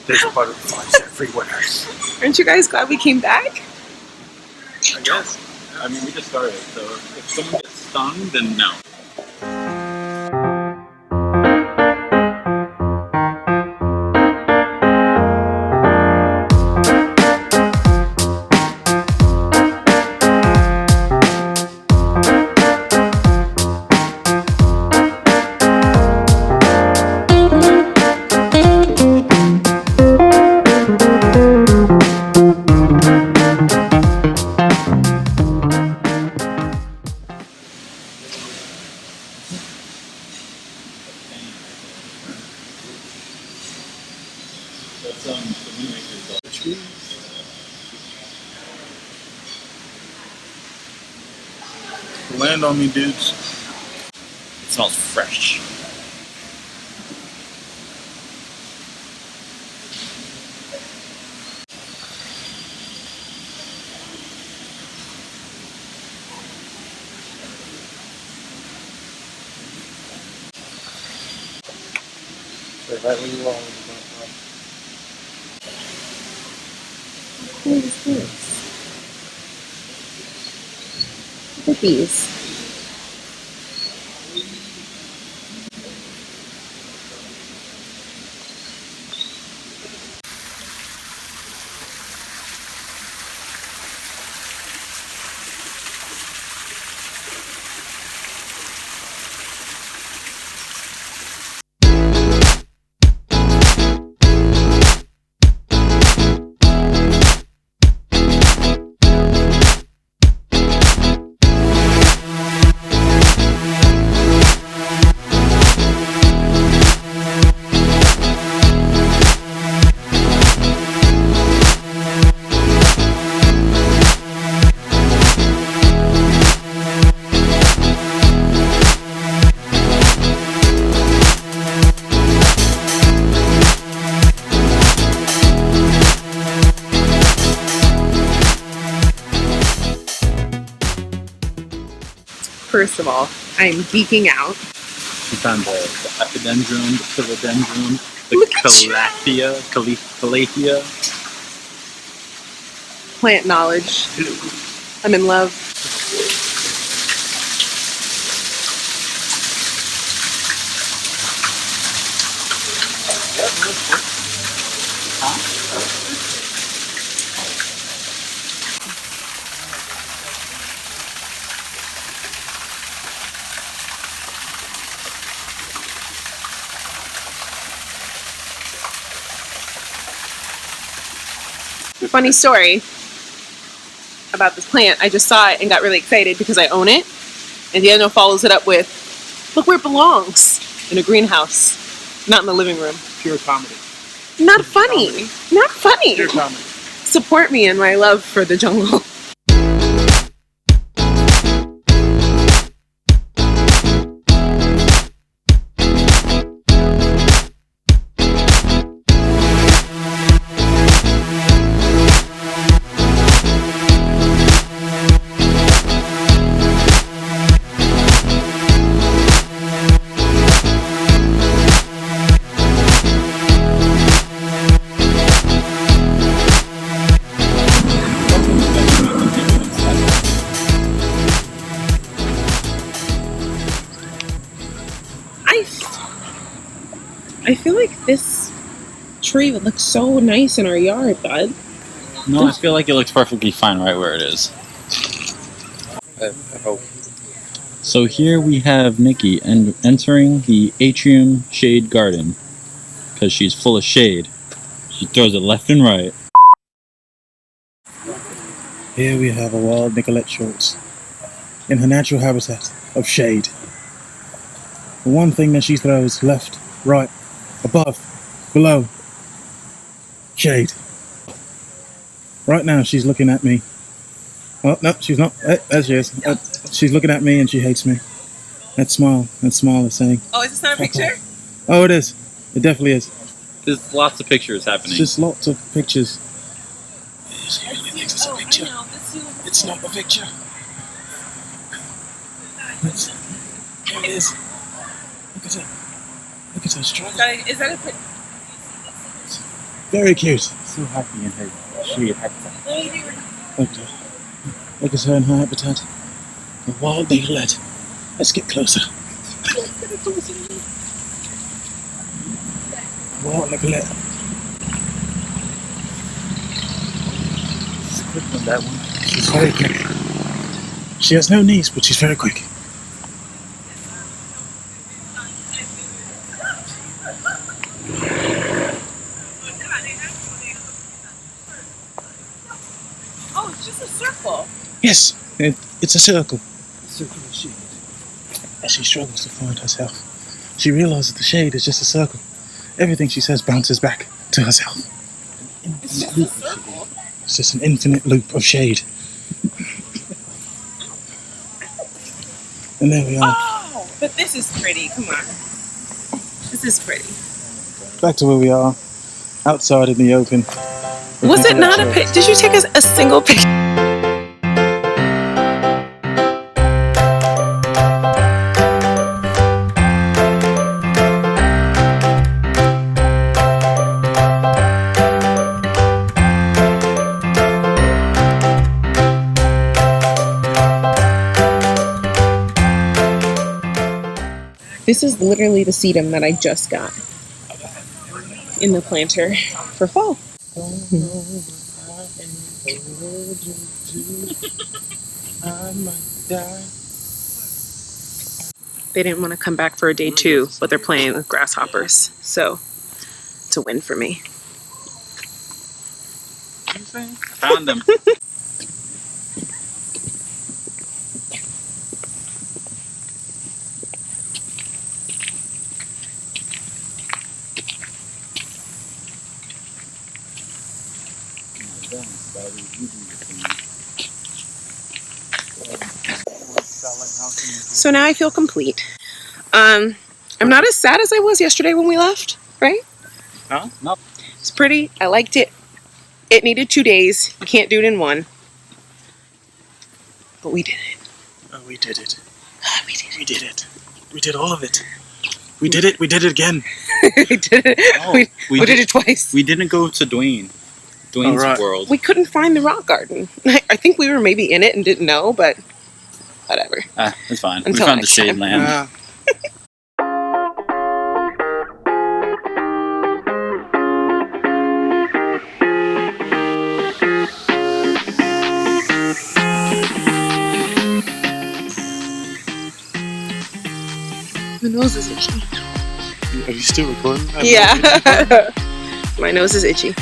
There's butterflies everywhere. Aren't you guys glad we came back? I guess. I mean, we just started, so if someone gets stung, then no. That's the winemaker's Land on me, dudes. It smells fresh. Right where you are. What is this? Look at these. First of all, I'm geeking out. We found the epidendrum, the philodendron, the Look at calathea. Plant knowledge. I'm in love. Funny story about this plant. I just saw it and got really excited because I own it. And Daniel follows it up with, look where it belongs. In a greenhouse. Not in the living room. Pure comedy. Not funny. Not funny. Pure comedy. Support me in my love for the jungle. I feel like this tree would look so nice in our yard, bud. No, I feel like it looks perfectly fine right where it is. I hope. So here we have Nikki entering the atrium shade garden. Because she's full of shade. She throws it left and right. Here we have a wild Nicolette Schultz in her natural habitat of shade. The one thing that she throws left, right, above, below, shade. Right now she's looking at me. Oh, no, she's not. There she is. She's looking at me and she hates me. That smile is saying... Oh, is this not a picture? Oh, it is. It definitely is. There's lots of pictures happening. Just lots of pictures. She really thinks it's a picture. It's not a picture. It is. Look at her. Look at her struggle. Is that a picture? Very cute. So happy in her shade habitat. Look at her. Look at her in her habitat. A wild Nicolette. Let's get closer. Wild Nicolette. She's quick on that one. She's very quick. She has no knees, but she's very quick. Oh, it's just a circle. Yes, it's a circle. A circle of shade. As she struggles to find herself, she realizes the shade is just a circle. Everything she says bounces back to herself. It's just a circle. It's just an infinite loop of shade. And there we are. Oh, but this is pretty. Come on. This is pretty. Back to where we are. Outside in the open. Was it not a pic? Did you take a single picture? This is literally the sedum that I just got in the planter for fall. They didn't want to come back for a day 2, but they're playing with grasshoppers, so it's a win for me. Found them. So now I feel complete. I'm not as sad as I was yesterday when we left, right? Huh? No. It's pretty. I liked it. It needed 2 days. You can't do it in 1. But we did it. Oh, we did it. We did We did it. We did all of it. We did it. We did it again. it. We did it. Oh, we did it twice. We didn't go to Dwayne's right. world. We couldn't find the rock garden. I think we were maybe in it and didn't know, but whatever. It's fine. Until we found the next shade time. land. My nose is itchy. Are you still recording? Yeah. My nose is itchy.